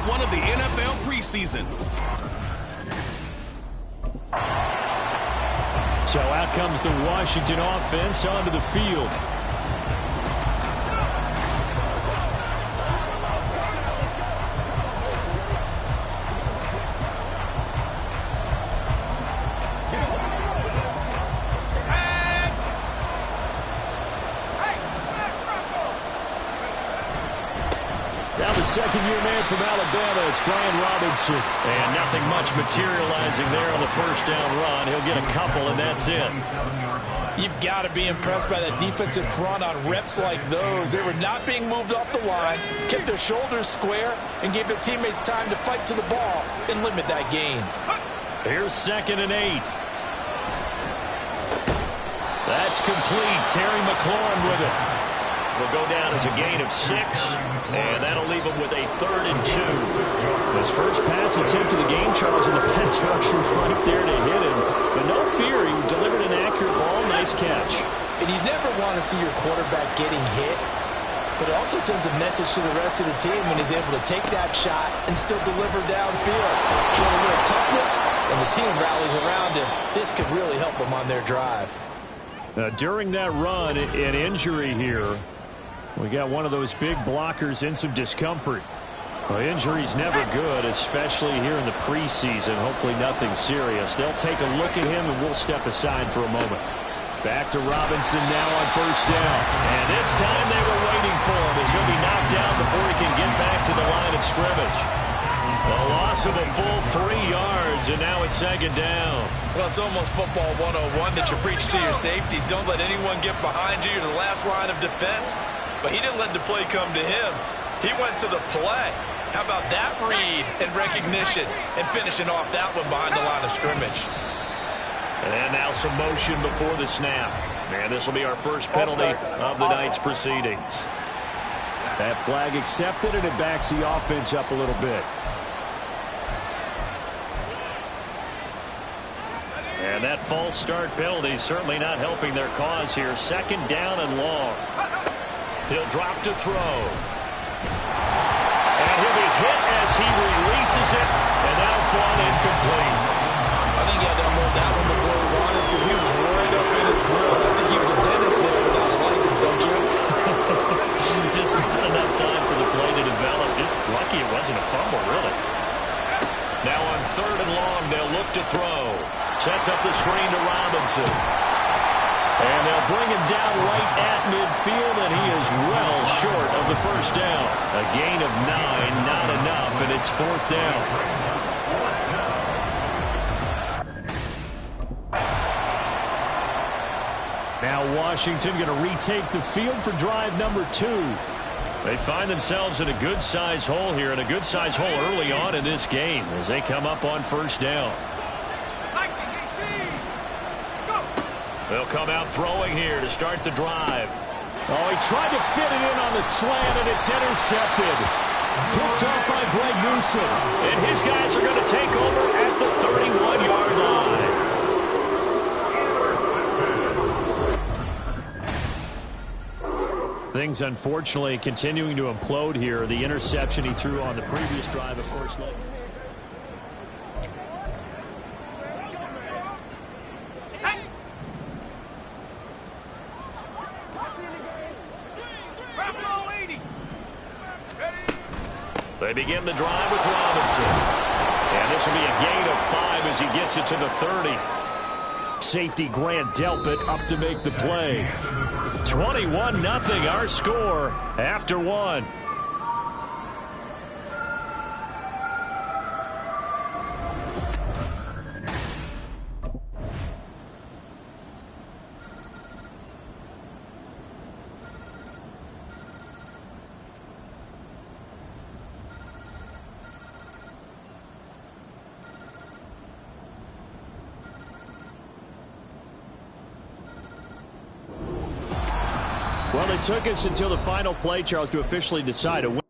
one of the NFL preseason. So out comes the Washington offense onto the field. Now the second-year man from Alabama, it's Brian Robinson. And nothing much materializing there on the first down run. He'll get a couple, and that's it. You've got to be impressed by that defensive front on reps like those. They were not being moved off the line, kept their shoulders square, and gave their teammates time to fight to the ball and limit that gain. Here's 2nd and 8. That's complete. Terry McLaurin with it. Will go down as a gain of 6, and that'll leave him with a 3rd and 2. His first pass attempt of the game, Charles, and the pass rush was right there to hit him. But no fear, he delivered an accurate ball. Nice catch. And you never want to see your quarterback getting hit, but it also sends a message to the rest of the team when he's able to take that shot and still deliver downfield. Showing a little toughness, and the team rallies around him. This could really help them on their drive. During that run, an injury here. We got one of those big blockers in some discomfort. Well, injury's never good, especially here in the preseason. Hopefully nothing serious. They'll take a look at him, and we'll step aside for a moment. Back to Robinson now on first down. And this time they were waiting for him as he'll be knocked down before he can get back to the line of scrimmage. A loss of a full 3 yards, and now it's 2nd down. Well, it's almost football 101 that you preach to your safeties. Don't let anyone get behind you to the last line of defense. But he didn't let the play come to him. He went to the play. How about that read and recognition and finishing off that one behind the line of scrimmage? And now some motion before the snap. And this will be our first penalty of the night's proceedings. That flag accepted, and it backs the offense up a little bit. And that false start penalty certainly not helping their cause here. 2nd down and long. He'll drop to throw. And he'll be hit as he releases it. And now thrown incomplete. I think he had to unload that one before he wanted to. He was right up in his grill. I think he was a dentist there without a license, don't you? Just not enough time for the play to develop. Just lucky it wasn't a fumble, really. Now on 3rd and long, they'll look to throw. Sets up the screen to Robinson. And they'll bring him down right at midfield, and he is well short of the first down. A gain of 9, not enough, and it's 4th down. Now Washington going to retake the field for drive number 2. They find themselves in a good-size hole here, and a good-size hole early on in this game as they come up on first down. They'll come out throwing here to start the drive. Oh, he tried to fit it in on the slant, and it's intercepted. Picked off by Greg Newsom. And his guys are going to take over at the 31-yard line. Things, unfortunately, continuing to implode here. The interception he threw on the previous drive, of course, led. They begin the drive with Robinson. And this will be a gain of 5 as he gets it to the 30. Safety Grant Delpit up to make the play. 21-0 our score after 1. Well, it took us until the final play, Charles, to officially decide a win.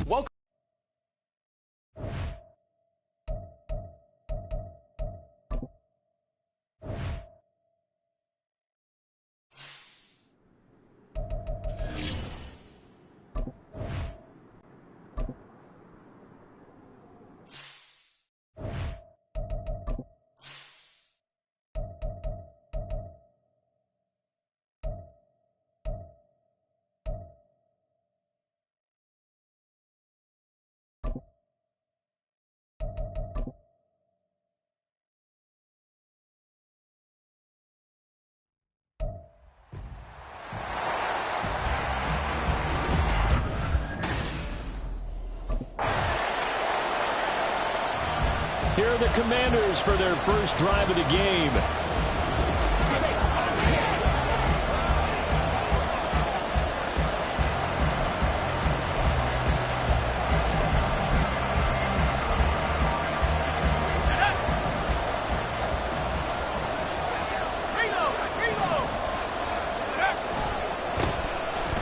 Welcome. Here are the Commanders for their first drive of the game.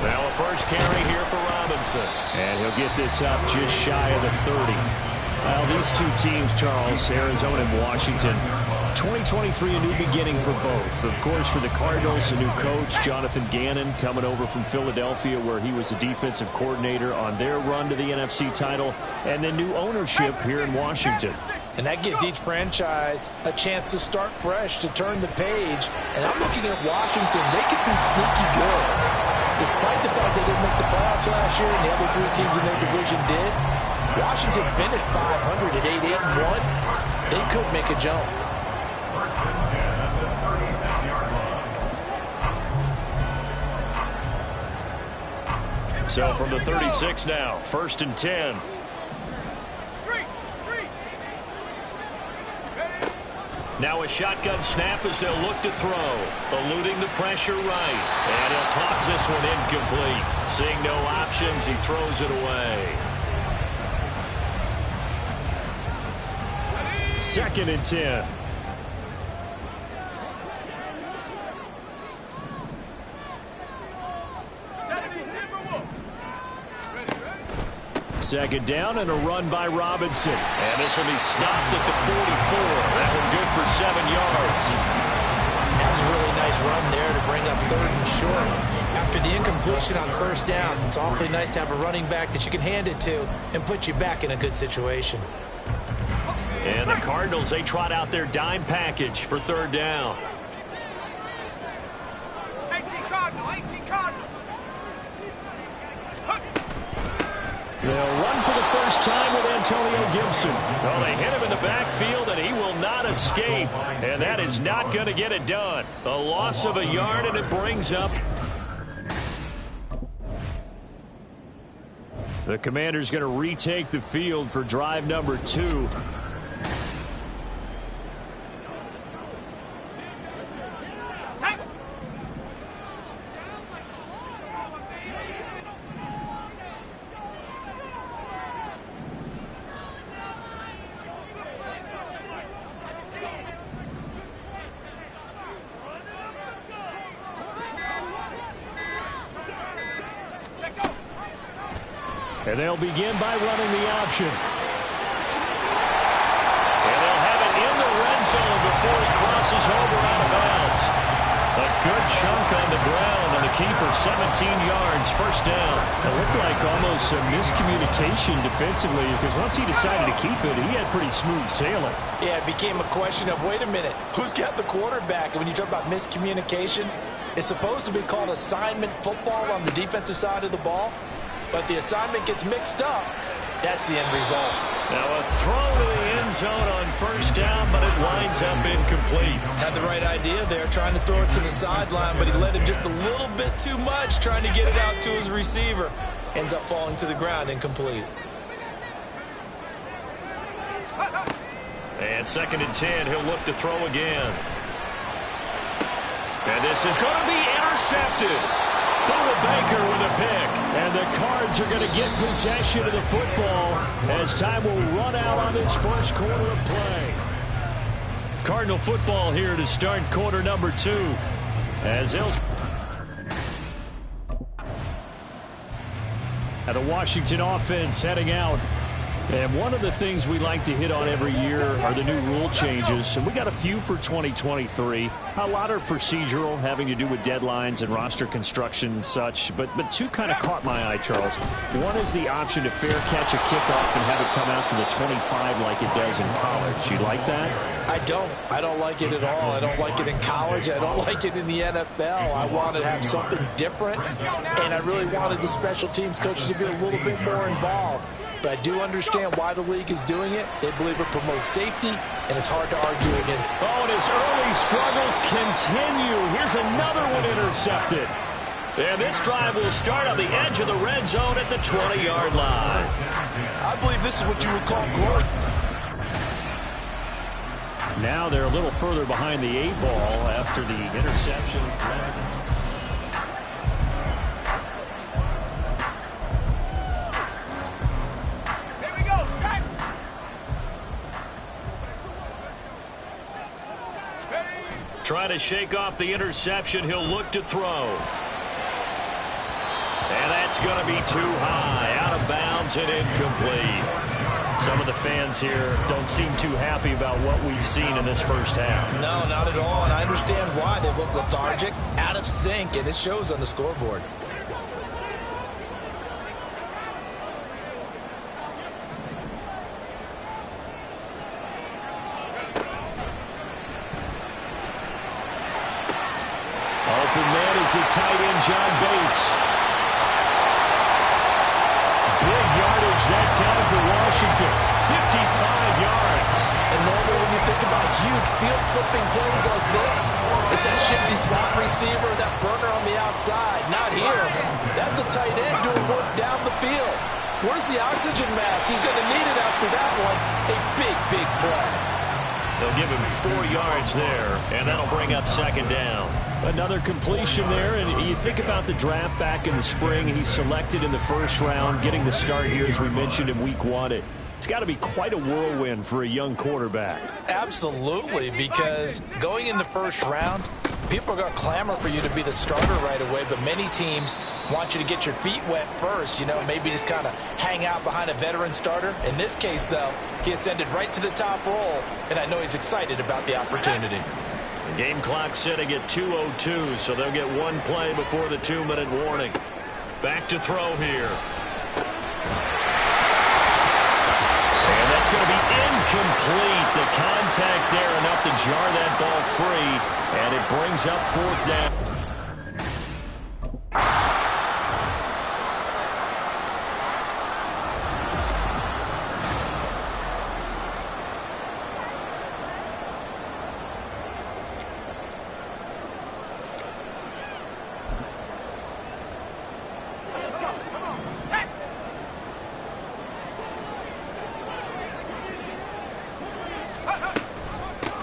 Now a first carry here for Robinson. And he'll get this up just shy of the 30. Well, these two teams, Charles, Arizona and Washington, 2023, a new beginning for both. Of course, for the Cardinals, a new coach, Jonathan Gannon, coming over from Philadelphia, where he was a defensive coordinator on their run to the NFC title, and then new ownership here in Washington. And that gives each franchise a chance to start fresh, to turn the page. And I'm looking at Washington. They could be sneaky good. Despite the fact they didn't make the playoffs last year and the other three teams in their division did, Washington finished 500 at 8-1. They could make a jump. So from the 36 now, 1st and 10. Now a shotgun snap as they'll look to throw. Eluding the pressure right. And he'll toss this one incomplete. Seeing no options, he throws it away. 2nd and 10. Second down and a run by Robinson. And this will be stopped at the 44. That one good for 7 yards. That was a really nice run there to bring up 3rd and short. After the incompletion on 1st down, it's awfully nice to have a running back that you can hand it to and put you back in a good situation. And the Cardinals, they trot out their dime package for 3rd down. 18 Cardinal, 18 Cardinal. They'll run for the first time with Antonio Gibson. Well, they hit him in the backfield, and he will not escape. And that is not going to get it done. A loss of a yard, and it brings up. The Commander's going to retake the field for drive number 2. And they'll begin by running the option. And they'll have it in the red zone before he crosses over out of bounds. A good chunk on the ground, and the keeper 17 yards, 1st down. It looked like almost a miscommunication defensively, because once he decided to keep it, he had pretty smooth sailing. Yeah, it became a question of, wait a minute, who's got the quarterback? And when you talk about miscommunication, it's supposed to be called assignment football on the defensive side of the ball. But the assignment gets mixed up. That's the end result. Now a throw to the end zone on 1st down, but it winds up incomplete. Had the right idea there, trying to throw it to the sideline, but he let him just a little bit too much, trying to get it out to his receiver. Ends up falling to the ground, incomplete. And 2nd and 10, he'll look to throw again. And this is going to be intercepted. Baker with a pick. And the Cards are going to get possession of the football as time will run out on this 1st quarter of play. Cardinal football here to start quarter number 2. As they'll... And the Washington offense heading out. And one of the things we like to hit on every year are the new rule changes. And we got a few for 2023. A lot are procedural, having to do with deadlines and roster construction and such. But 2 kind of caught my eye, Charles. One is the option to fair catch a kickoff and have it come out to the 25 like it does in college. You like that? I don't. I don't like it at all. I don't like it in college. I don't like it in the NFL. I wanted to have something different. And I really wanted the special teams coaches to be a little bit more involved. But I do understand why the league is doing it. They believe it promotes safety, and it's hard to argue against. Oh, and his early struggles continue. Here's another one intercepted. And this drive will start on the edge of the red zone at the 20-yard line. I believe this is what you would call growth. Now they're a little further behind the 8-ball after the interception. Trying to shake off the interception. He'll look to throw. And that's going to be too high. Out of bounds and incomplete. Some of the fans here don't seem too happy about what we've seen in this 1st half. No, not at all. And I understand why. They've looked lethargic, out of sync, and it shows on the scoreboard. The tight end, John Bates. Big yardage that time for Washington. 55 yards. And normally when you think about huge field flipping plays like this, it's that shifty slot receiver, that burner on the outside. Not here. That's a tight end doing work down the field. Where's the oxygen mask? He's going to need it after that one. A big, big play. They'll give him 4 yards there, and that'll bring up 2nd down. Another completion there, and you think about the draft back in the spring. He's selected in the 1st round, getting the start here, as we mentioned, in week 1. It's got to be quite a whirlwind for a young quarterback. Absolutely, because going in the 1st round, people are going to clamor for you to be the starter right away, but many teams want you to get your feet wet first, you know, maybe just kind of hang out behind a veteran starter. In this case, though, he ascended right to the top role, and I know he's excited about the opportunity. The game clock sitting at 2:02, so they'll get one play before the 2-minute warning. Back to throw here. And that's going to be incomplete. The contact there enough to jar that ball free, and it brings up 4th down.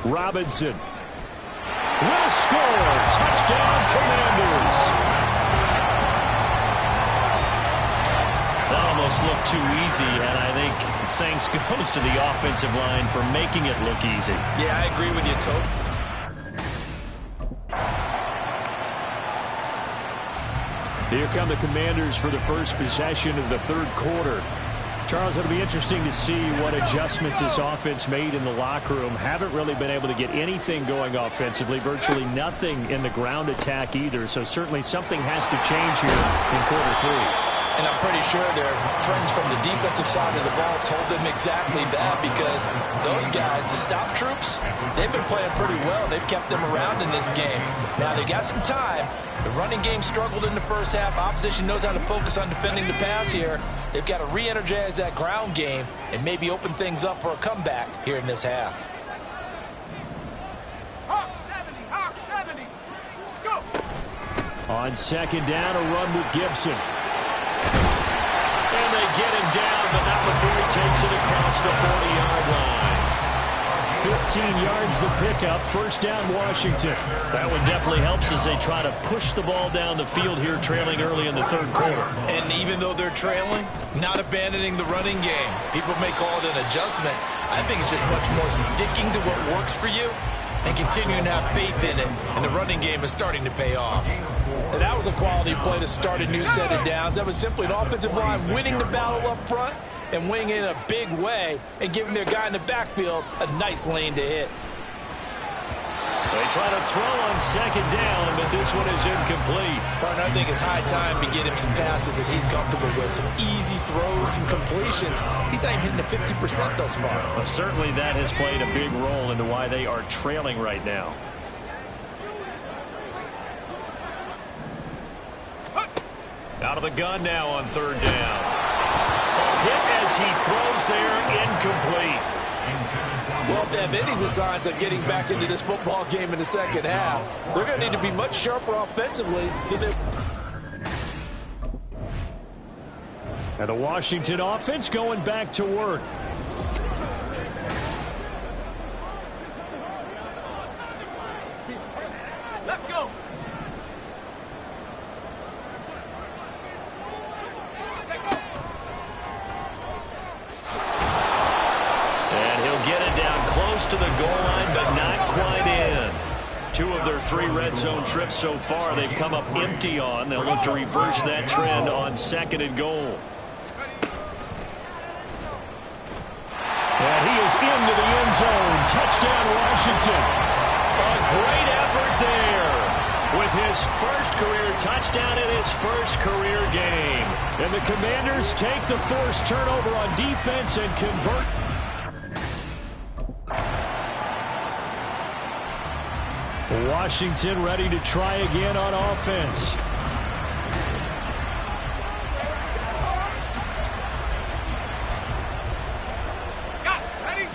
Robinson will score. Touchdown, Commanders. That almost looked too easy, and I think thanks goes to the offensive line for making it look easy. Yeah, I agree with you, Tope. Here come the Commanders for the first possession of the 3rd quarter. Charles, it'll be interesting to see what adjustments this offense made in the locker room. Haven't really been able to get anything going offensively, virtually nothing in the ground attack either. So certainly something has to change here in quarter 3. And I'm pretty sure their friends from the defensive side of the ball told them exactly that, because those guys, the stop troops, they've been playing pretty well. They've kept them around in this game. Now, they got some time. The running game struggled in the first half. Opposition knows how to focus on defending the pass here. They've got to re-energize that ground game and maybe open things up for a comeback here in this half. Hawk 70, Hawk 70. Let's go. On 2nd down, a run with Gibson. And they get him down, but not before he takes it across the 40-yard line. 15 yards the pickup. 1st down, Washington. That one definitely helps as they try to push the ball down the field here, trailing early in the 3rd quarter. And even though they're trailing, not abandoning the running game. People may call it an adjustment. I think it's just much more sticking to what works for you and continuing to have faith in it. And the running game is starting to pay off. And that was a quality play to start a new set of downs. That was simply an offensive line winning the battle up front and winning it in a big way and giving their guy in the backfield a nice lane to hit. They try to throw on 2nd down, but this one is incomplete. Partner, I think it's high time to get him some passes that he's comfortable with. Some easy throws, some completions. He's not even hitting the 50% thus far. Well, certainly that has played a big role into why they are trailing right now. Out of the gun now on 3rd down. Hit as he throws there, incomplete. Well, if they have any designs of getting back into this football game in the 2nd half, they're going to need to be much sharper offensively. And the Washington offense going back to work. Let's go. And he'll get it down close to the goal line, but not quite in. 2 of their 3 red zone trips so far, they've come up empty on. They'll look to reverse that trend on 2nd and goal. And he is into the end zone. Touchdown, Washington. A great effort there with his first career touchdown in his first career game. And the Commanders take the forced turnover on defense and convert. Washington ready to try again on offense. Got it. Ready?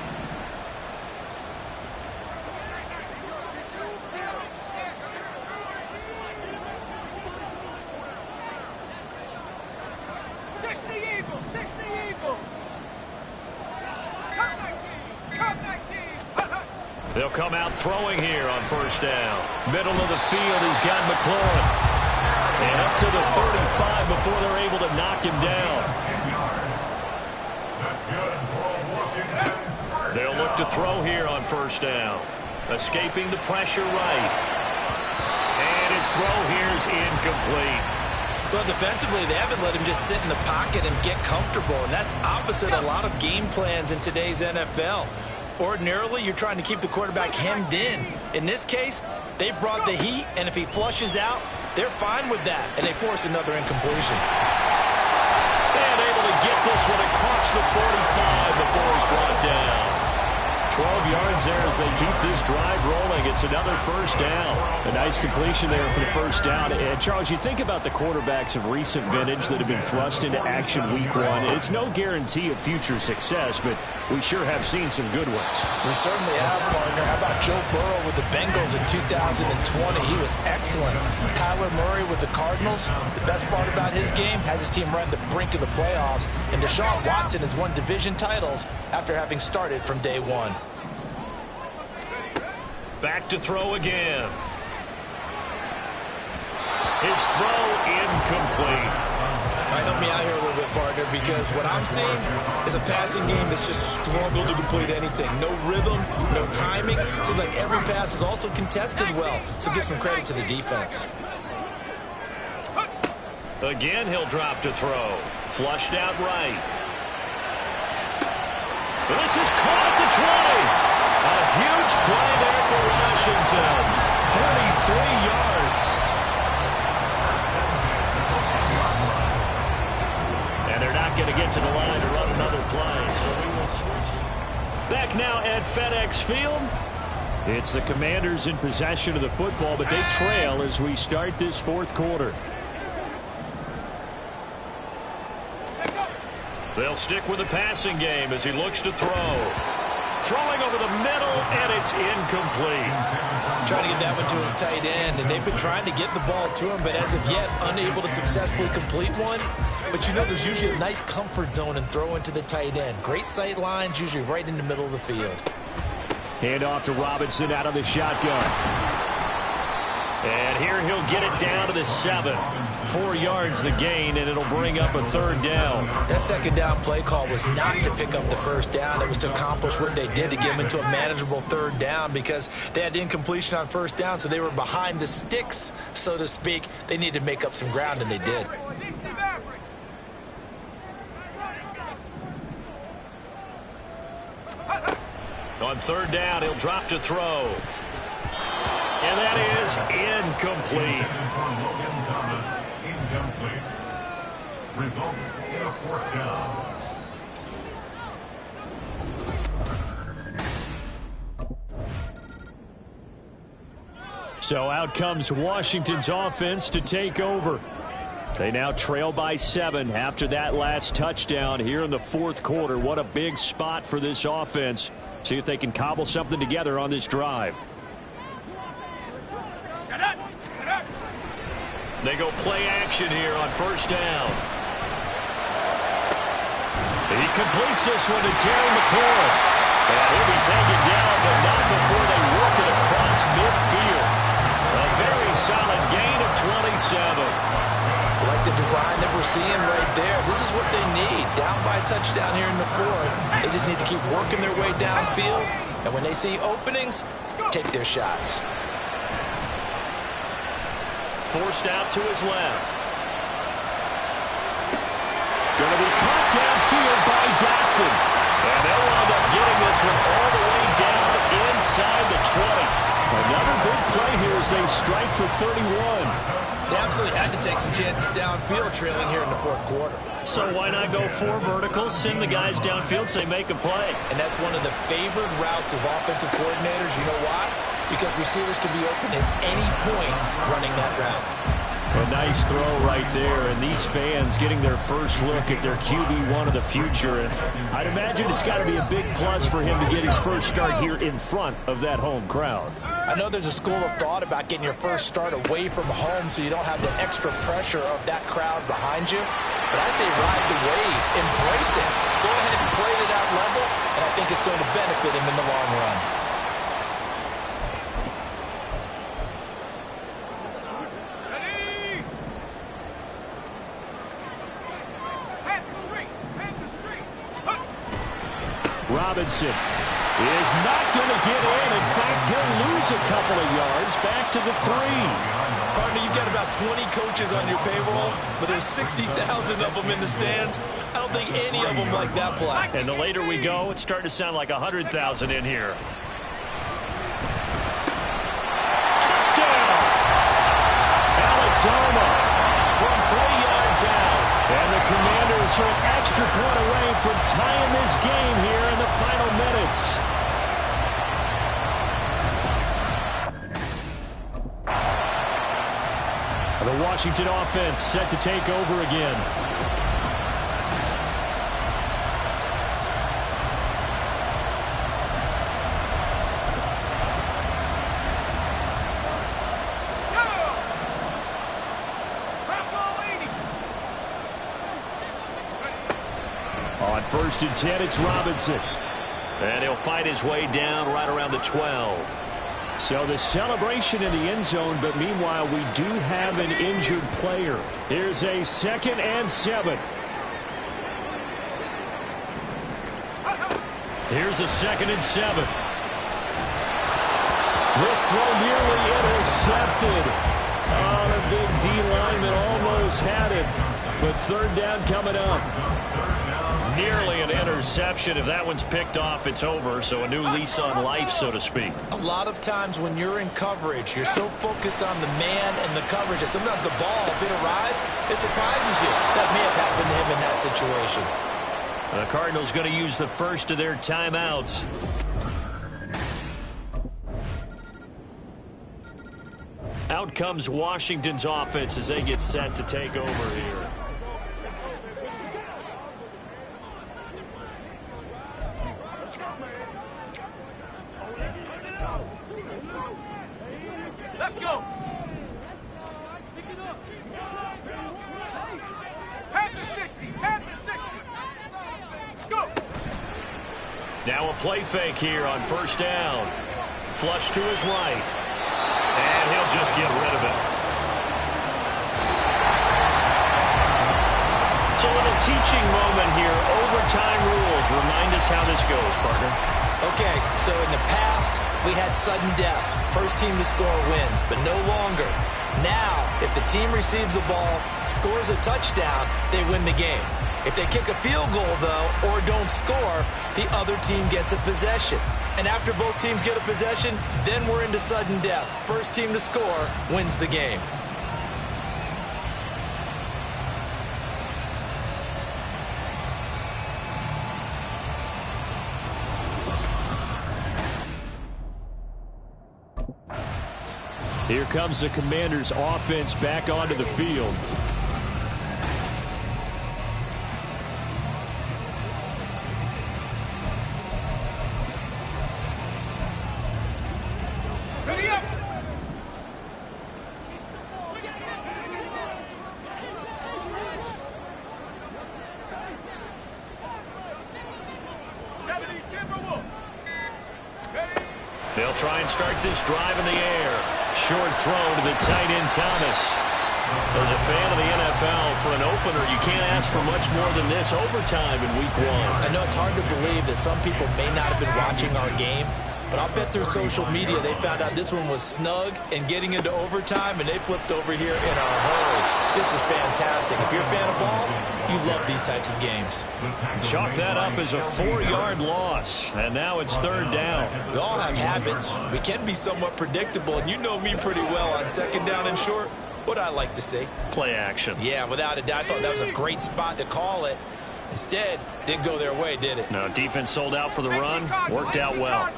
They'll come out throwing here on 1st down. Middle of the field, he's got McLaurin. And up to the 35 before they're able to knock him down. They'll look to throw here on 1st down. Escaping the pressure right. And his throw here is incomplete. Well, defensively, they haven't let him just sit in the pocket and get comfortable, and that's opposite a lot of game plans in today's NFL. Ordinarily, you're trying to keep the quarterback hemmed in. In this case, they brought the heat, and if he flushes out, they're fine with that, and they force another incompletion. And able to get this one across the 45 before he's brought down. 12 yards there as they keep this drive rolling. It's another first down. A nice completion there for the first down. And, Charles, you think about the quarterbacks of recent vintage that have been thrust into action week one. It's no guarantee of future success, but we sure have seen some good ones. We certainly have, partner. How about Joe Burrow with the Bengals in 2020? He was excellent. Kyler Murray with the Cardinals. The best part about his game has his team right at the brink of the playoffs. And Deshaun Watson has won division titles after having started from day one. Back to throw again. His throw incomplete. Help me out here a little bit, partner, because what I'm seeing is a passing game that's just struggled to complete anything. No rhythm, no timing. Seems like every pass is also contested well, so give some credit to the defense. Again, he'll drop to throw. Flushed out right. This is caught at the 20. A huge play there for Washington. 43 yards. And they're not going to get to the line to run another play, so we will switch. Back now at FedEx Field. It's the Commanders in possession of the football, but they trail as we start this fourth quarter. They'll stick with the passing game as he looks to throw. Throwing over the middle, and it's incomplete. Trying to get that one to his tight end, and they've been trying to get the ball to him, but as of yet, unable to successfully complete one. But you know there's usually a nice comfort zone in throwing to the tight end. Great sight lines, usually right in the middle of the field. Hand off to Robinson out of the shotgun. And here he'll get it down to the 7. 4 yards the gain, and it'll bring up a third down. That second down play call was not to pick up the first down. It was to accomplish what they did to get them into a manageable third down because they had incompletion on first down, so they were behind the sticks, so to speak. They needed to make up some ground, and they did. On third down, he'll drop to throw. And that is incomplete. Results in a fourth down. So out comes Washington's offense to take over. They now trail by 7 after that last touchdown here in the fourth quarter. What a big spot for this offense. See if they can cobble something together on this drive. They go play action here on first down. He completes this one to Terry McLaurin. And he'll be taken down, but not before they work it across midfield. A very solid gain of 27. Like the design that we're seeing right there. This is what they need. Down by a touchdown here in the fourth. They just need to keep working their way downfield. And when they see openings, take their shots. Forced out to his left. Going to be caught downfield by Dotson. And they'll wind up getting this one all the way down inside the 20. Another big play here as they strike for 31. They absolutely had to take some chances downfield trailing here in the fourth quarter. So why not go 4 verticals, send the guys downfield, say make a play. And that's one of the favored routes of offensive coordinators. You know why? Because receivers can be open at any point running that route. A nice throw right there, and these fans getting their first look at their QB1 of the future. And I'd imagine it's got to be a big plus for him to get his first start here in front of that home crowd. I know there's a school of thought about getting your first start away from home so you don't have the extra pressure of that crowd behind you. But I say ride the wave, embrace it. Go ahead and play to that level, and I think it's going to benefit him in the long run. Robinson is not going to get in. In fact, he'll lose a couple of yards back to the 3. Partner, you've got about 20 coaches on your payroll, but there's 60,000 of them in the stands. I don't think any of them like that play. And the later we go, it's starting to sound like 100,000 in here. Touchdown! Alex Arma from 3 yards out. And the Commanders are an extra point away from tying this game here in the final minutes. The Washington offense set to take over again. On 1st and 10, it's Robinson. And he'll fight his way down right around the 12. So the celebration in the end zone, but meanwhile we do have an injured player. Here's a 2nd and 7. Here's a 2nd and 7. This throw nearly intercepted. Oh, the big D lineman almost had it. But 3rd down coming up. Nearly an interception. If that one's picked off, it's over. So a new lease on life, so to speak. A lot of times when you're in coverage, you're so focused on the man and the coverage that sometimes the ball, if it arrives, it surprises you. That may have happened to him in that situation. The Cardinals going to use the first of their timeouts. Out comes Washington's offense as they get set to take over here. Let's go. Pat the 60. Pat the 60. Let's go. Now a play fake here on 1st down. Flush to his right. And he'll just get rid of it. It's a little teaching moment here. Overtime rules. Remind us how this goes, partner. Okay, so in the past, we had sudden death. First team to score wins, but no longer. Now, if the team receives the ball, scores a touchdown, they win the game. If they kick a field goal, though, or don't score, the other team gets a possession. And after both teams get a possession, then we're into sudden death. First team to score wins the game. Here comes the Commanders' offense back onto the field. Ready up. They'll try and start this drive in the air. Short throw to the tight end, Thomas. As a fan of the NFL, for an opener, you can't ask for much more than this overtime in week 1. I know it's hard to believe that some people may not have been watching our game, but I'll bet through social media they found out this one was snug and getting into overtime, and they flipped over here in a hurry. This is fantastic. If you're a fan of ball, you love these types of games. Chalk that up as a 4-yard loss, and now it's 3rd down. We all have habits. We can be somewhat predictable, and you know me pretty well on 2nd down and short. What I like to see. Play action. Yeah, without a doubt. I thought that was a great spot to call it. Instead, didn't go their way, did it? No, defense sold out for the run. Worked out well.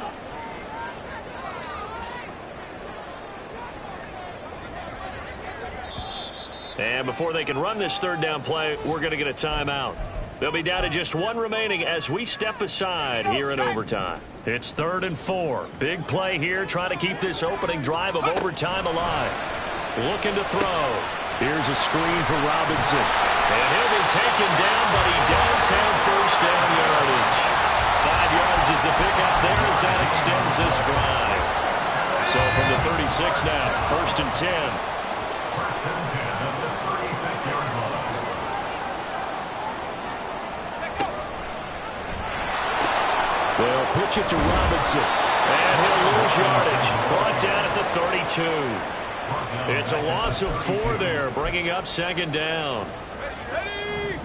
And before they can run this 3rd down play, we're going to get a timeout. They'll be down to just 1 remaining as we step aside here in overtime. It's 3rd and 4. Big play here, trying to keep this opening drive of overtime alive. Looking to throw. Here's a screen for Robinson. And he'll be taken down, but he does have 1st down yardage. 5 yards is the pickup there as that extends this drive. So from the 36 now, 1st and 10. 1st and 10 at the 36-yard line. They'll pitch it to Robinson. And he'll lose yardage. Brought down at the 32. It's a loss of 4 there, bringing up 2nd down. Ready.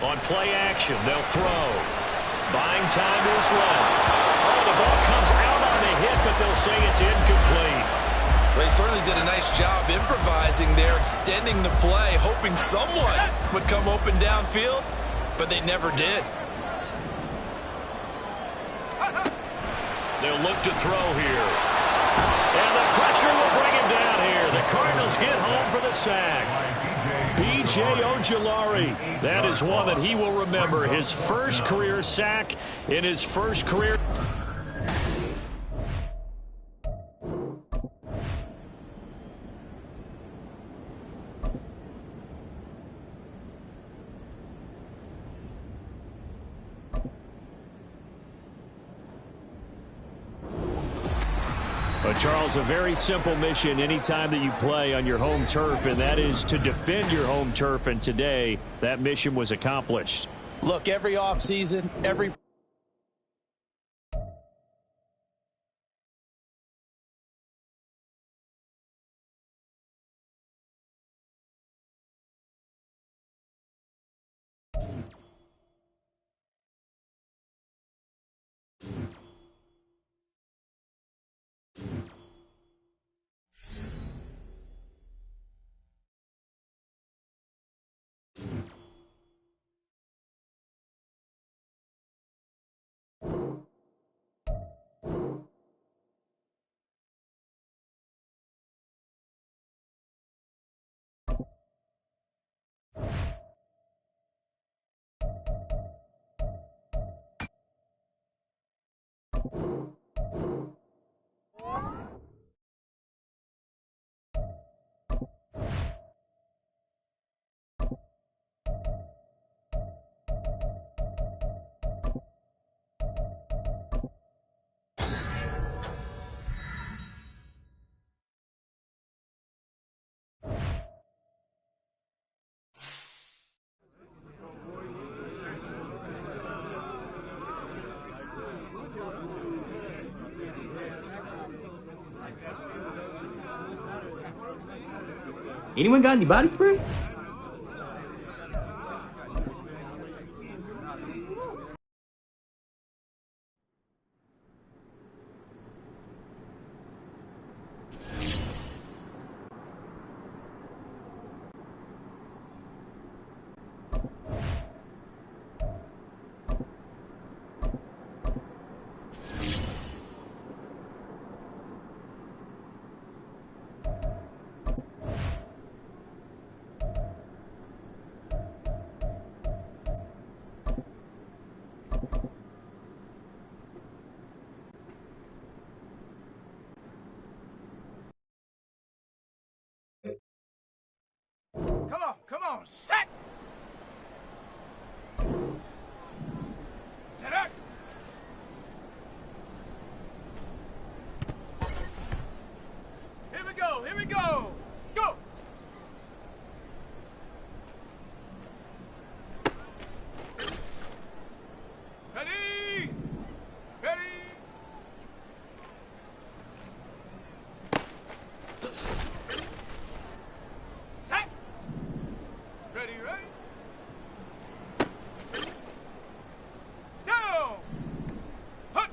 On play action, they'll throw. Buying time to his left. Oh, the ball comes out on the hit, but they'll say it's incomplete. They certainly did a nice job improvising there, extending the play, hoping someone would come open downfield, but they never did. They'll look to throw here. And the pressure will bring him down here. The Cardinals get home for the sack. B.J. Ojulari. That is one that he will remember. His first career sack in his first career. But Charles, a very simple mission anytime that you play on your home turf, and that is to defend your home turf. And today, that mission was accomplished. Look, every offseason, every Anyone got any body spray? Come on, set! Get up! Here we go! Go! Ready! Ready! Set! Ready, ready? Down! Hut!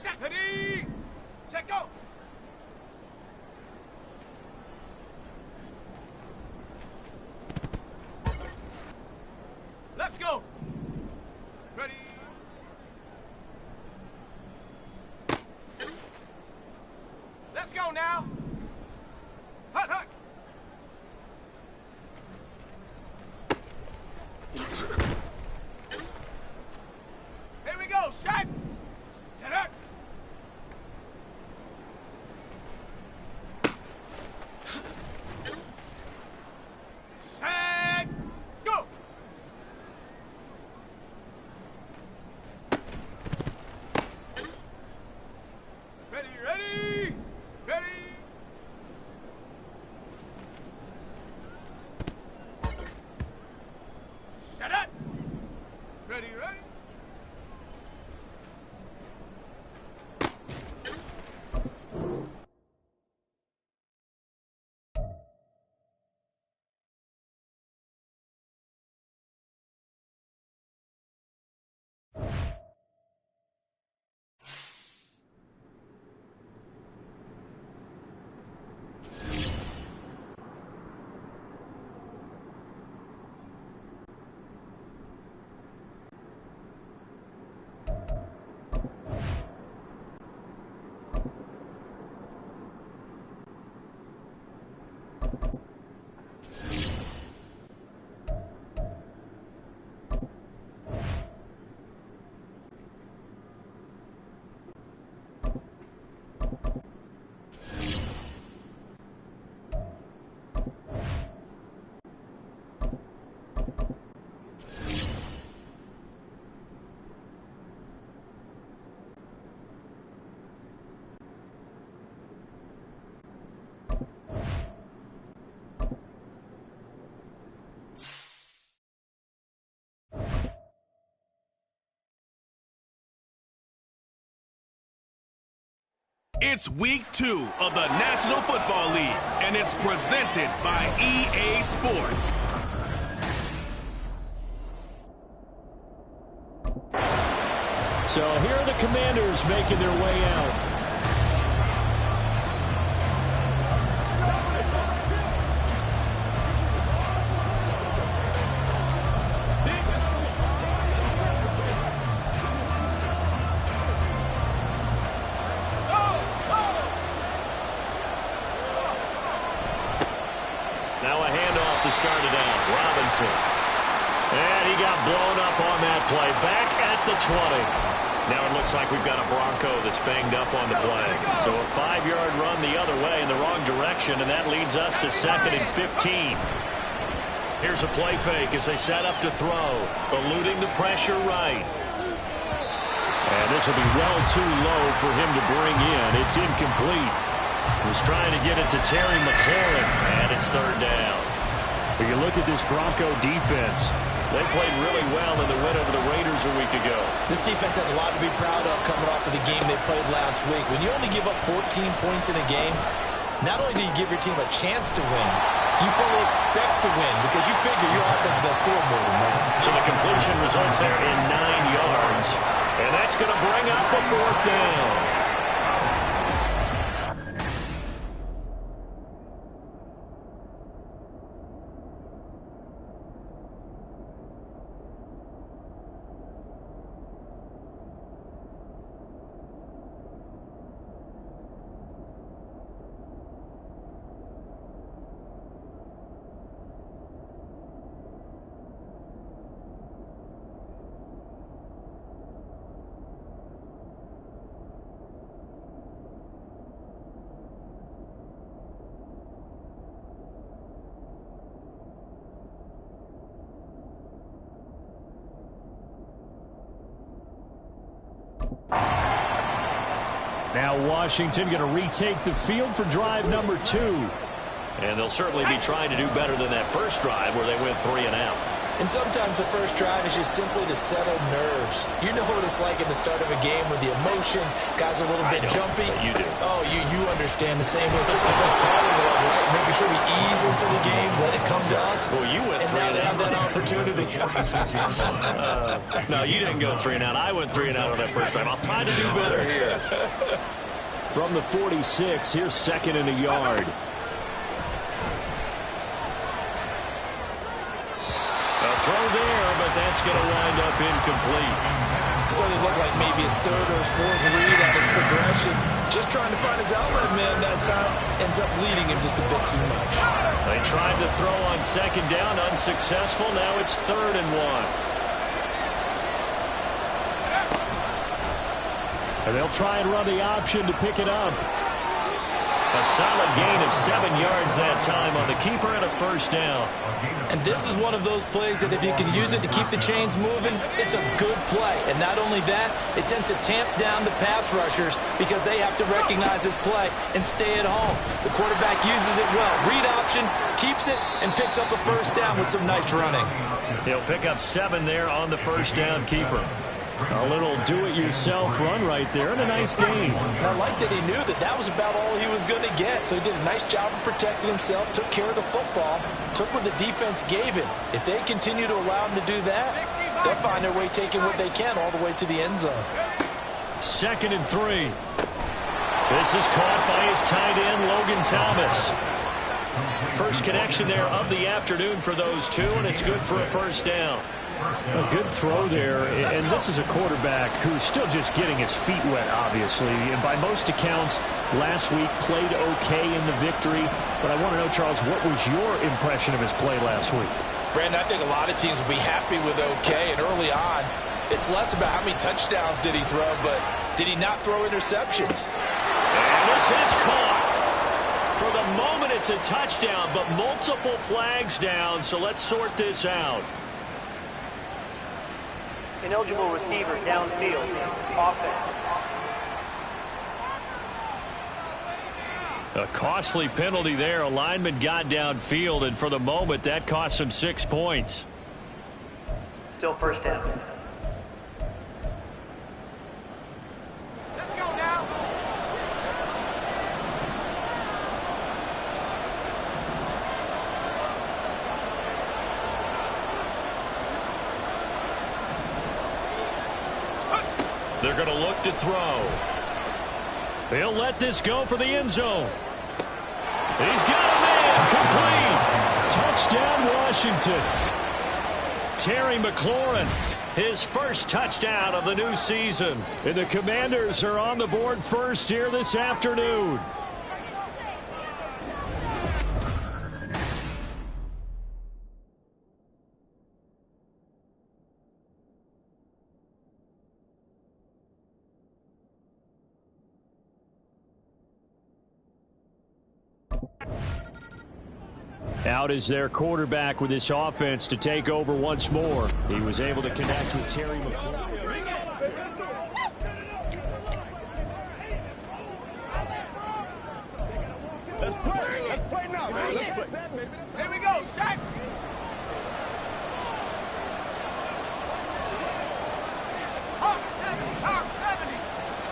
Set! Ready! Set, go! Let's go! Ready? Let's go now! Hut, hut! Here we go, set! Get up! Set! Go! Ready, ready! Ready! It's week 2 of the National Football League, and it's presented by EA Sports. So here are the Commanders making their way out. Now a handoff to start it out. Robinson. And he got blown up on that play. Back at the 20. Now it looks like we've got a Bronco that's banged up on the play. So a 5-yard run the other way in the wrong direction, and that leads us to 2nd and 15. Here's a play fake as they set up to throw. Eluding the pressure right. And this will be well too low for him to bring in. It's incomplete. He was trying to get it to Terry McLaurin, and it's 3rd down. When you look at this Bronco defense, they played really well in the win over the Raiders a week ago. This defense has a lot to be proud of coming off of the game they played last week. When you only give up 14 points in a game, not only do you give your team a chance to win, you fully expect to win because you figure your offense is going to score more than that. So the completion results there in 9 yards, and that's going to bring up a 4th down. Now Washington going to retake the field for drive number 2. And they'll certainly be trying to do better than that first drive where they went 3 and out. And sometimes the first drive is just simply to settle nerves. You know what it's like at the start of a game with the emotion. Guys are a little bit jumpy. You do. Oh, you understand the same way. Just like us calling it, right? Making sure we ease into the game, let it come to us. Well, you went 3 and out. And now they have that opportunity. No, you didn't go 3 and out. I went 3 and out on that first drive. I'll try to do better here. From the 46, here's 2nd and a yard. A throw there, but that's going to wind up incomplete. So it looked like maybe his 3rd or his 4th read on his progression. Just trying to find his outlet man that time. Ends up leading him just a bit too much. They tried to throw on 2nd down, unsuccessful. Now it's 3rd and 1. And they'll try and run the option to pick it up. A solid gain of 7 yards that time on the keeper and a 1st down. And this is one of those plays that if you can use it to keep the chains moving, it's a good play. And not only that, it tends to tamp down the pass rushers because they have to recognize this play and stay at home. The quarterback uses it well. Read option, keeps it, and picks up a 1st down with some nice running. He'll pick up 7 there on the 1st down keeper. A little do-it-yourself run right there and a nice gain. And I like that he knew that that was about all he was going to get. So he did a nice job of protecting himself, took care of the football, took what the defense gave him. If they continue to allow him to do that, they'll find their way taking what they can all the way to the end zone. 2nd and 3. This is caught by his tight end, Logan Thomas. First connection there of the afternoon for those two, and it's good for a 1st down. A good throw there, and this is a quarterback who's still just getting his feet wet, obviously. And by most accounts, last week played okay in the victory. But I want to know, Charles, what was your impression of his play last week? Brandon, I think a lot of teams will be happy with okay. And early on, it's less about how many touchdowns did he throw, but did he not throw interceptions? And this is caught. For the moment, it's a touchdown, but multiple flags down, so let's sort this out. Ineligible receiver downfield. Offense. A costly penalty there. A lineman got downfield, and for the moment, that cost him 6 points. Still 1st down. Let's go now. They're going to look to throw. He'll let this go for the end zone. He's got a man. Complete. Touchdown, Washington. Terry McLaurin, his first touchdown of the new season. And the Commanders are on the board first here this afternoon. Out is their quarterback with this offense to take over once more. He was able to connect with Terry McLaurin. Let's play. Let's play now, man. Let's play. Here we go, sack. Hawk 70, Hawk 70.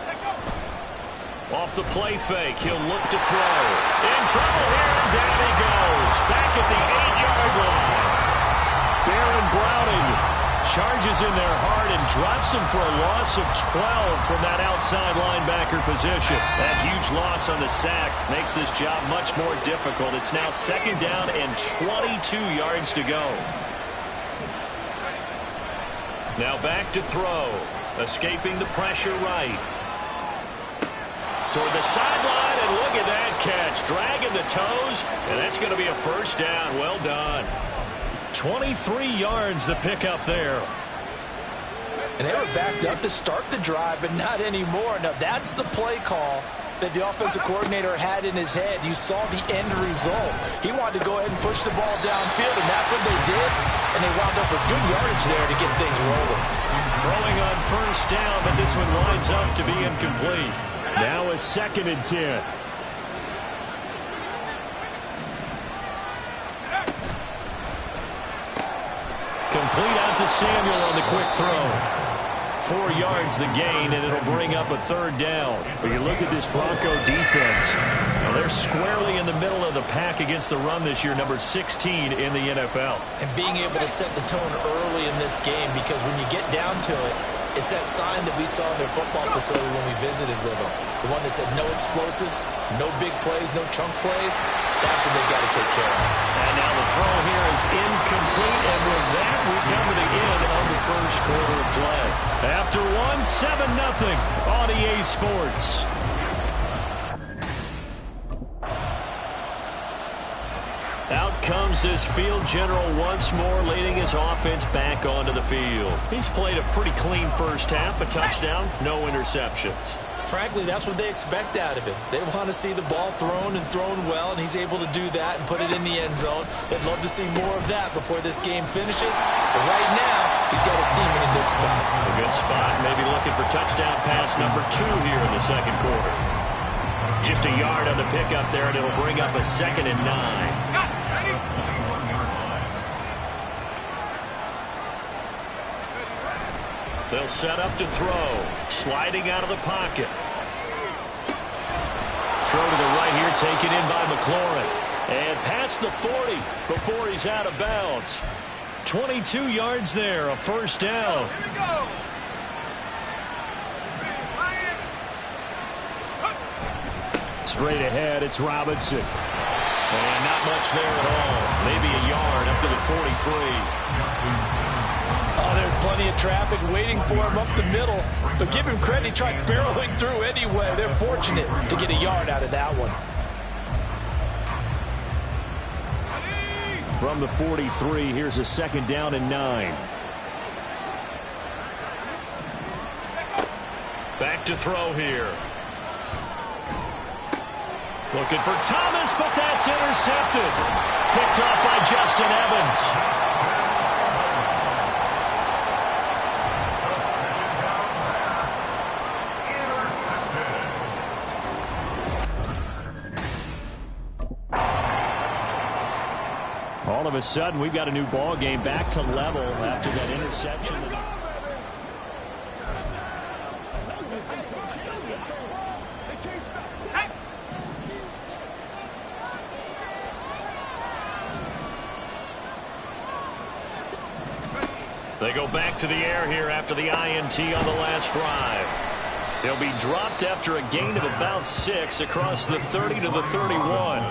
Take over. Off the play fake, he'll look to throw. In trouble here, and down he goes. Back at the 8-yard line. Baron Browning charges in there hard and drops him for a loss of 12 from that outside linebacker position. That huge loss on the sack makes this job much more difficult. It's now 2nd down and 22 yards to go. Now back to throw. Escaping the pressure right. Toward the sideline, and look at that catch. Dragging the toes, and that's going to be a first down. Well done. 23 yards the pickup there. And they were backed up to start the drive, but not anymore. Now, that's the play call that the offensive coordinator had in his head. You saw the end result. He wanted to go ahead and push the ball downfield, and that's what they did. And they wound up with good yardage there to get things rolling. Throwing on first down, but this one winds up to be incomplete. Now a 2nd and 10. Complete out to Samuel on the quick throw. 4 yards the gain, and it'll bring up a 3rd down. If you look at this Bronco defense, well, they're squarely in the middle of the pack against the run this year, number 16 in the NFL. And being able to set the tone early in this game, because when you get down to it, it's that sign that we saw in their football facility when we visited with them. The one that said no explosives, no big plays, no chunk plays. That's what they've got to take care of. And now the throw here is incomplete. And with that, we come to the end of the first quarter of play. After one, 7-0 on EA Sports. Out comes this field general once more, leading his offense back onto the field. He's played a pretty clean first half, a touchdown, no interceptions. Frankly, that's what they expect out of him. They want to see the ball thrown and thrown well, and he's able to do that and put it in the end zone. They'd love to see more of that before this game finishes. But right now, he's got his team in a good spot. A good spot, maybe looking for touchdown pass number 2 here in the second quarter. Just a yard on the pickup there, and it'll bring up a 2nd and 9. They'll set up to throw. Sliding out of the pocket. Throw to the right here, taken in by McLaurin. And past the 40 before he's out of bounds. 22 yards there, a first down. Here we go. Straight ahead, it's Robinson. And not much there at all. Maybe a yard up to the 43. Oh, there's plenty of traffic waiting for him up the middle. But give him credit, he tried barreling through anyway. They're fortunate to get a yard out of that one. From the 43, here's a 2nd down and 9. Back to throw here. Looking for Thomas, but that's intercepted. Picked off by Justin Evans. All of a sudden, we've got a new ball game back to level after that interception. They go back to the air here after the INT on the last drive. He'll be dropped after a gain of about 6 across the 30 to the 31.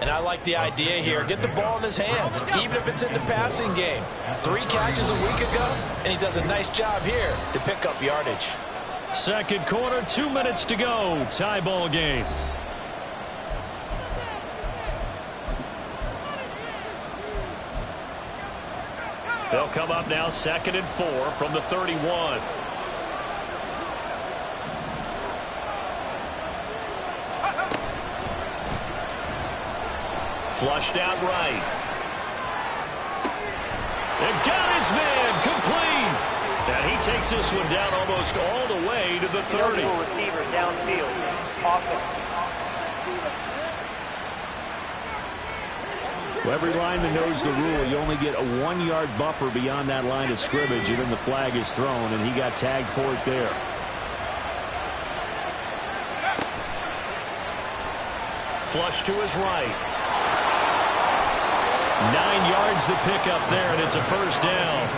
And I like the idea here. Get the ball in his hands, even if it's in the passing game. 3 catches a week ago, and he does a nice job here to pick up yardage. Second quarter, 2 minutes to go. Tie ball game. They'll come up now 2nd and 4 from the 31. Flushed out right. And got his man complete. And he takes this one down almost all the way to the 30. Receiver downfield. Offense. Well, every lineman knows the rule. You only get a 1-yard buffer beyond that line of scrimmage, and then the flag is thrown, and he got tagged for it there. Flush to his right. 9 yards to pick up there, and it's a first down.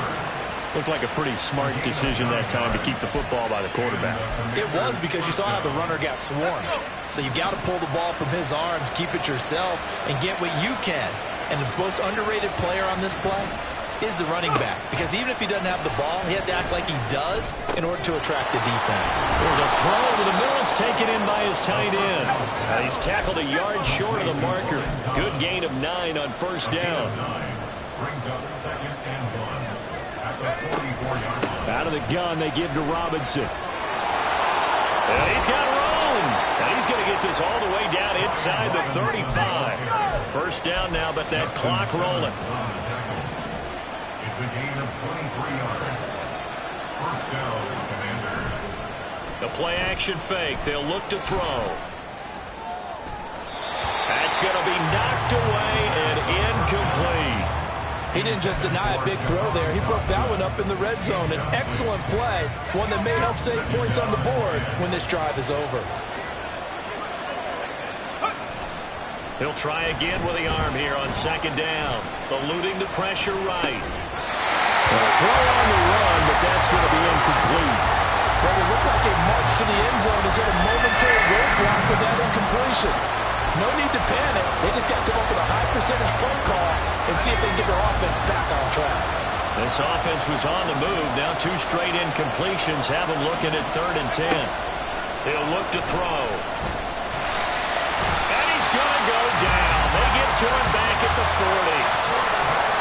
Looked like a pretty smart decision that time to keep the football by the quarterback. It was, because you saw how the runner got swarmed. So you've got to pull the ball from his arms, keep it yourself, and get what you can. And the most underrated player on this play is the running back. Because even if he doesn't have the ball, he has to act like he does in order to attract the defense. There's a throw over the middle. It's taken in by his tight end. He's tackled a yard short of the marker. Good gain of 9 on first down. Brings up 2nd and 1 at the 44-yard line. Out of the gun, they give to Robinson. And he's got room. And he's going to get this all the way down inside the 35. First down now, but that clock rolling. It's a gain of 23 yards. First down, Commanders. The play action fake. They'll look to throw. That's going to be knocked away and incomplete. He didn't just deny a big throw there. He broke that one up in the red zone. An excellent play, one that may help save points on the board when this drive is over. He'll try again with the arm here on 2nd down. Eluding the pressure right. A throw on the run, but that's going to be incomplete. Well, it looked like a march to the end zone is at a momentary roadblock with that incompletion. No need to panic. They just got to come up with a high percentage play call and see if they can get their offense back on track. This offense was on the move. Now 2 straight incompletions have them looking at 3rd and 10. He'll look to throw. And he's going to go down. They get to him back at the 40.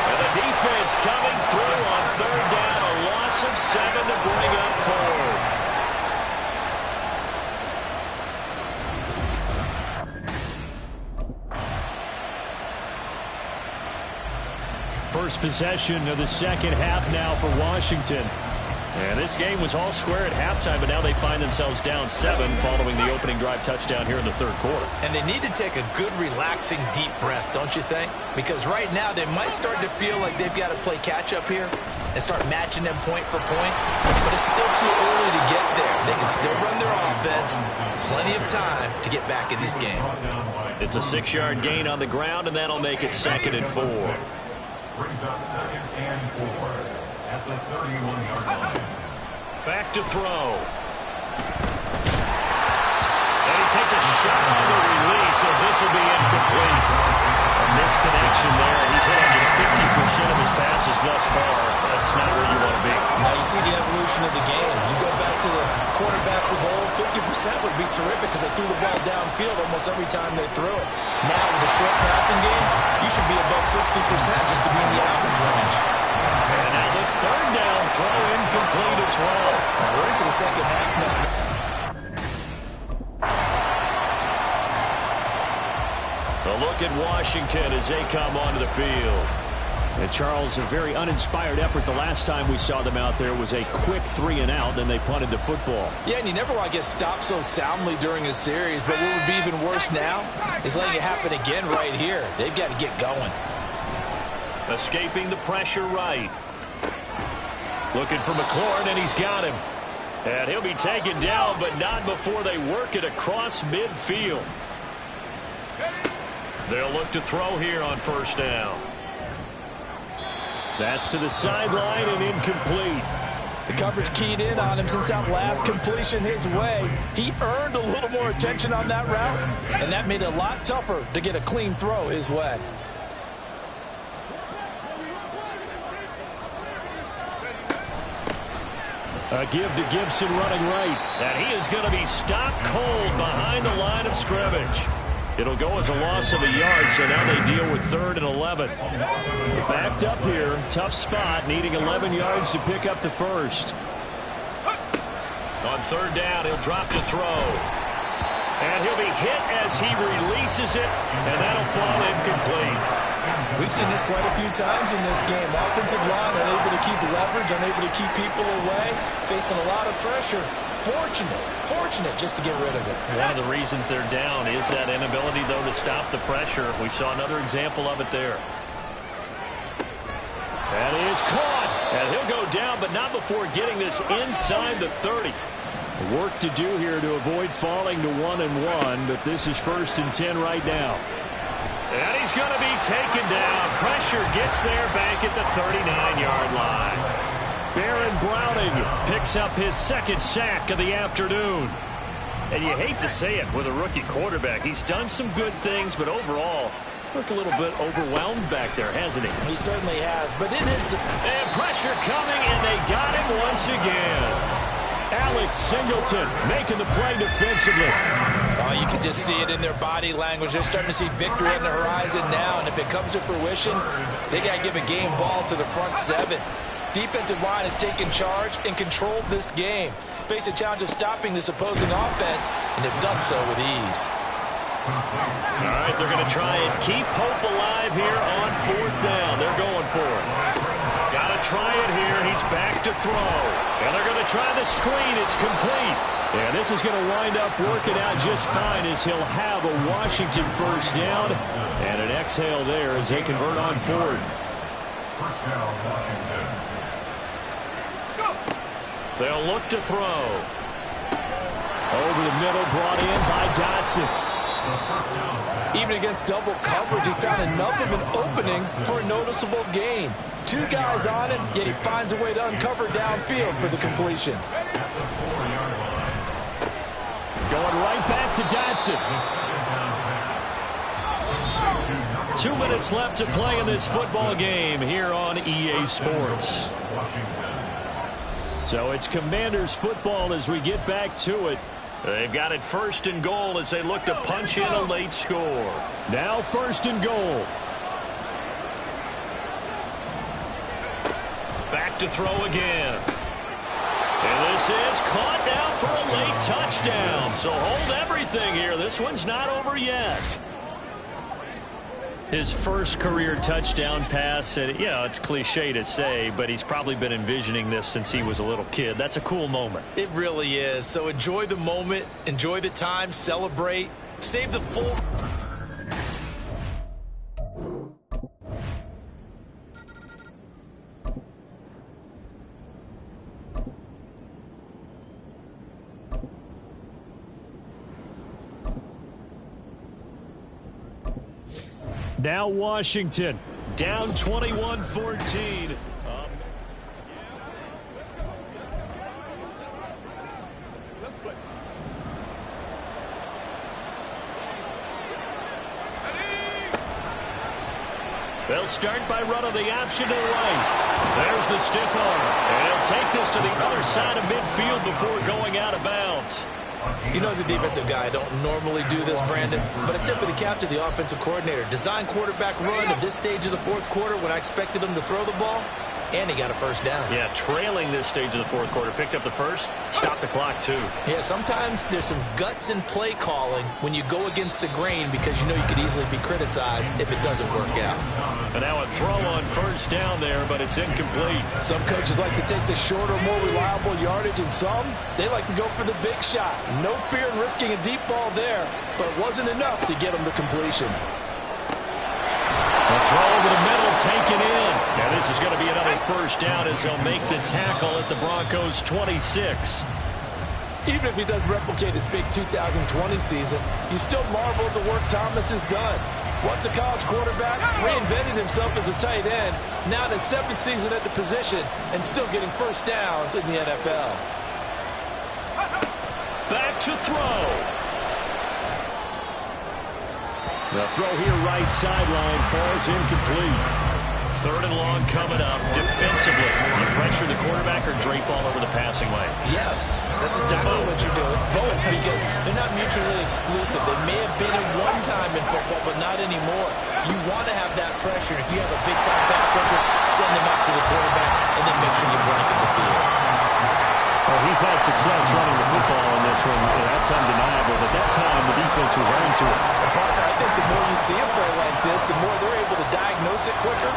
And the defense coming through on 3rd down. A loss of 7 to bring up 4. First possession of the second half now for Washington. And this game was all square at halftime, but now they find themselves down 7 following the opening drive touchdown here in the 3rd quarter. And they need to take a good, relaxing, deep breath, don't you think? Because right now they might start to feel like they've got to play catch-up here and start matching them point for point. But it's still too early to get there. They can still run their offense. Plenty of time to get back in this game. It's a 6-yard gain on the ground, and that'll make it 2nd and 4. Brings up 2nd and 4 at the 31-yard line. Back to throw. And he takes a shot on the release as this will be incomplete. A misconnection there. He's hit on just 50% of his passes thus far. That's not where you want to be. Now you see the evolution of the game. You go back to the quarterbacks of old, 50% would be terrific because they threw the ball downfield almost every time they threw it. Now with the short passing game, you should be above 60% just to be in the average range. And now the 3rd down throw incomplete as well. Now we're into the second half now. A look at Washington as they come onto the field. And Charles, a very uninspired effort. The last time we saw them out there was a quick 3-and-out, then they punted the football. Yeah, and you never want to get stopped so soundly during a series, but what would be even worse now is letting it happen again right here. They've got to get going. Escaping the pressure right. Looking for McLaurin, and he's got him. And he'll be taken down, but not before they work it across midfield. They'll look to throw here on 1st down. That's to the sideline and incomplete. The coverage keyed in on him since that last completion his way. He earned a little more attention on that route, and that made it a lot tougher to get a clean throw his way. A give to Gibson running right. And he is going to be stopped cold behind the line of scrimmage. It'll go as a loss of a yard, so now they deal with 3rd and 11. Backed up here, tough spot, needing 11 yards to pick up the first. On 3rd down, he'll drop to throw. And he'll be hit as he releases it, and that'll fall incomplete. We've seen this quite a few times in this game. Offensive line unable to keep leverage, unable to keep people away, facing a lot of pressure. Fortunate just to get rid of it. One of the reasons they're down is that inability, though, to stop the pressure. We saw another example of it there. That is caught. And he'll go down, but not before getting this inside the 30. Work to do here to avoid falling to 1-1, but this is 1st and 10 right now. And he's going to be taken down. Pressure gets there back at the 39-yard line. Baron Browning picks up his 2nd sack of the afternoon. And you hate to say it with a rookie quarterback. He's done some good things, but overall, looked a little bit overwhelmed back there, hasn't he? He certainly has, but it is... And pressure coming, and they got him once again. Alex Singleton making the play defensively. Oh, you can just see it in their body language. They're starting to see victory on the horizon now, and if it comes to fruition, they got to give a game ball to the front 7. Defensive line has taken charge and controlled this game. Face a challenge of stopping this opposing offense, and they've done so with ease. All right, they're going to try and keep hope alive here on 4th down. They're going for it. Got to try it here. He's back to throw. And they're going to try the screen. It's complete. And this is going to wind up working out just fine as he'll have a Washington 1st down. And an exhale there as they convert on 4th. First down, Washington. They'll look to throw. Over the middle, brought in by Dotson. Even against double coverage, he found enough of an opening for a noticeable gain. 2 guys on him, yet he finds a way to uncover downfield for the completion. Going right back to Dotson. 2 minutes left to play in this football game here on EA Sports. So it's Commanders football as we get back to it. They've got it 1st and goal as they look to punch in a late score. Now 1st and goal. Back to throw again. And this is caught now for a late touchdown. So hold everything here. This one's not over yet. His first career touchdown pass, and you know, it's cliche to say, but he's probably been envisioning this since he was a little kid. That's a cool moment. It really is. So enjoy the moment, enjoy the time, celebrate, save the full... Now Washington down 21-14. They'll start by running the option to the right. There's the stiff arm. And he'll take this to the other side of midfield before going out of bounds. You know, as a defensive guy, I don't normally do this, Brandon, but a tip of the cap to the offensive coordinator. Design quarterback run at this stage of the 4th quarter when I expected him to throw the ball, and he got a 1st down. Yeah, trailing this stage of the 4th quarter. Picked up the 1st, stopped the clock, too. Yeah, sometimes there's some guts in play calling when you go against the grain because you know you could easily be criticized if it doesn't work out. And now a throw on 1st down there, but it's incomplete. Some coaches like to take the shorter, more reliable yardage, and some, they like to go for the big shot. No fear in risking a deep ball there, but it wasn't enough to get them the completion. A throw over the middle taken in. Now this is going to be another 1st down as they'll make the tackle at the Broncos 26. Even if he doesn't replicate his big 2020 season, you still marvel at the work Thomas has done. Once a college quarterback, reinvented himself as a tight end. Now in his 7th season at the position and still getting first downs in the NFL. Back to throw. The throw here right sideline falls incomplete. 3rd and long coming up. Defensively, you pressure the quarterback or drape all over the passing lane? Yes, that's exactly what you do. It's both because they're not mutually exclusive. They may have been at one time in football, but not anymore. You want to have that pressure. If you have a big-time pass rusher, send him out to the quarterback and then make sure you blanket the field. Well, he's had success running the football in this one. That's undeniable. But that time, the defense was on to it. Partner, I think the more you see a play like this, the more they're able to diagnose it quicker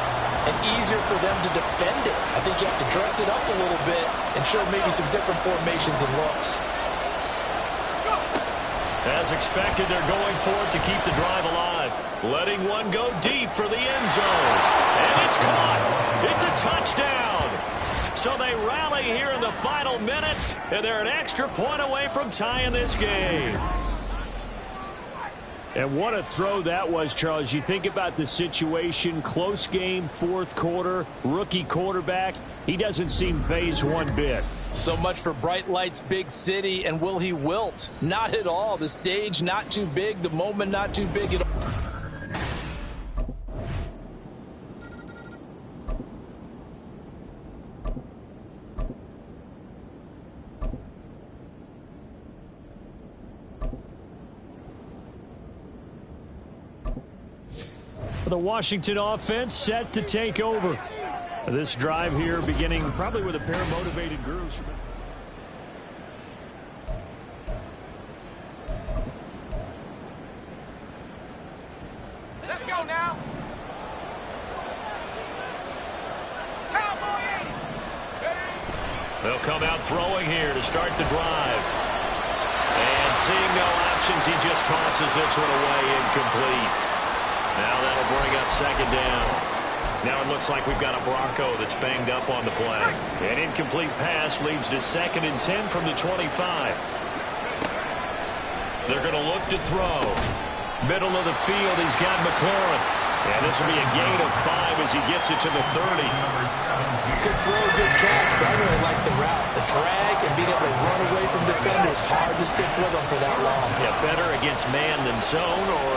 and easier for them to defend it. I think you have to dress it up a little bit and show maybe some different formations and looks. As expected, they're going for it to keep the drive alive. Letting one go deep for the end zone. And it's caught. It's a touchdown. So they rally here in the final minute, and they're an extra point away from tying this game. And what a throw that was, Charles. You think about the situation, close game, 4th quarter, rookie quarterback. He doesn't seem phased one bit. So much for bright lights, big city, and will he wilt? Not at all. The stage not too big, the moment not too big at all. The Washington offense set to take over. This drive here beginning probably with a pair of motivated grooves. Let's go now. Cowboy. They'll come out throwing here to start the drive. And seeing no options, he just tosses this one away incomplete. Now that'll bring up 2nd down. Now it looks like we've got a Bronco that's banged up on the play. An incomplete pass leads to 2nd and 10 from the 25. They're going to look to throw. Middle of the field, he's got McLaurin. And this will be a gain of 5 as he gets it to the 30. Good throw, good catch, but I really like the route. The drag and being able to run away from defenders, hard to stick with them for that long. Yeah, better against man than zone, or?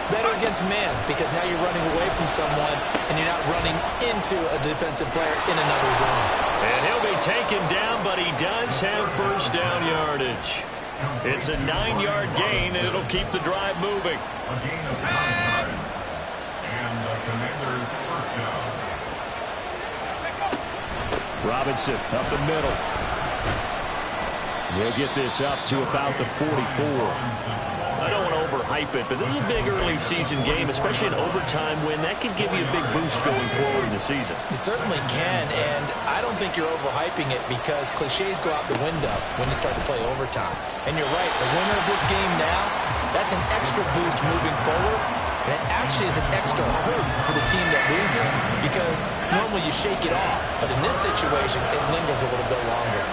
Better against man, because now you're running away from someone and you're not running into a defensive player in another zone. And he'll be taken down, but he does have first down yardage. It's a 9-yard gain, and it'll keep the drive moving. A gain of 9 yards. And the Commanders' first down. Robinson up the middle. We'll get this up to about the 44. I don't want to overhype it, but this is a big early season game, especially an overtime win. That could give you a big boost going forward in the season. It certainly can, and I don't think you're overhyping it because cliches go out the window when you start to play overtime. And you're right, the winner of this game now, that's an extra boost moving forward. And it actually is an extra hurt for the team that loses because normally you shake it off. But in this situation, it lingers a little bit longer.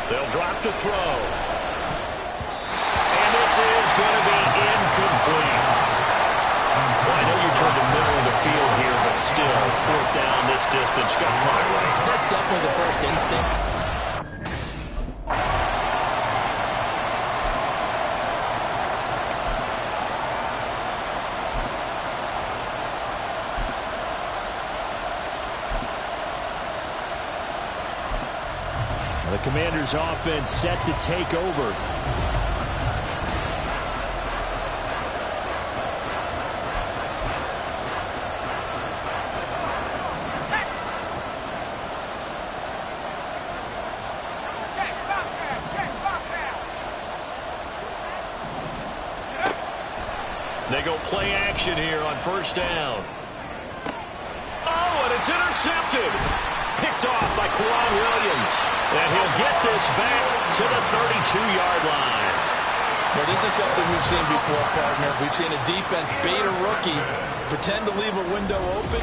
They'll drop to throw. And this is going to be incomplete. Well, I know you turned the middle of the field here, but still, 4th down this distance. You got to punt it right. That's definitely the first instinct. The Commanders' offense set to take over. They go play action here on first down. Oh, and it's intercepted. Picked off by Quan Williams. And he'll get this back to the 32-yard line. Well, this is something we've seen before, partner. We've seen a defense bait a rookie, pretend to leave a window open.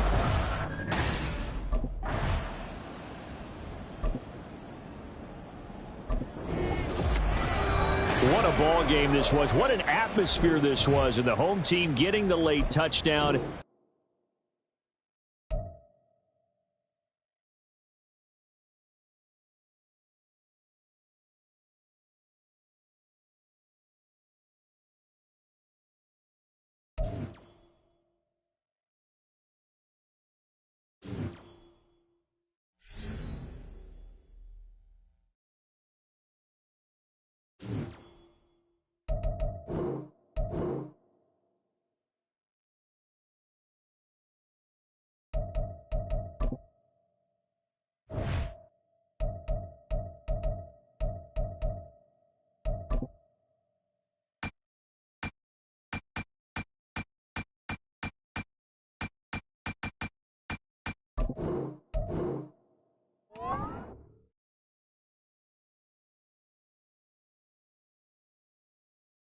What a ball game this was. What an atmosphere this was. And the home team getting the late touchdown.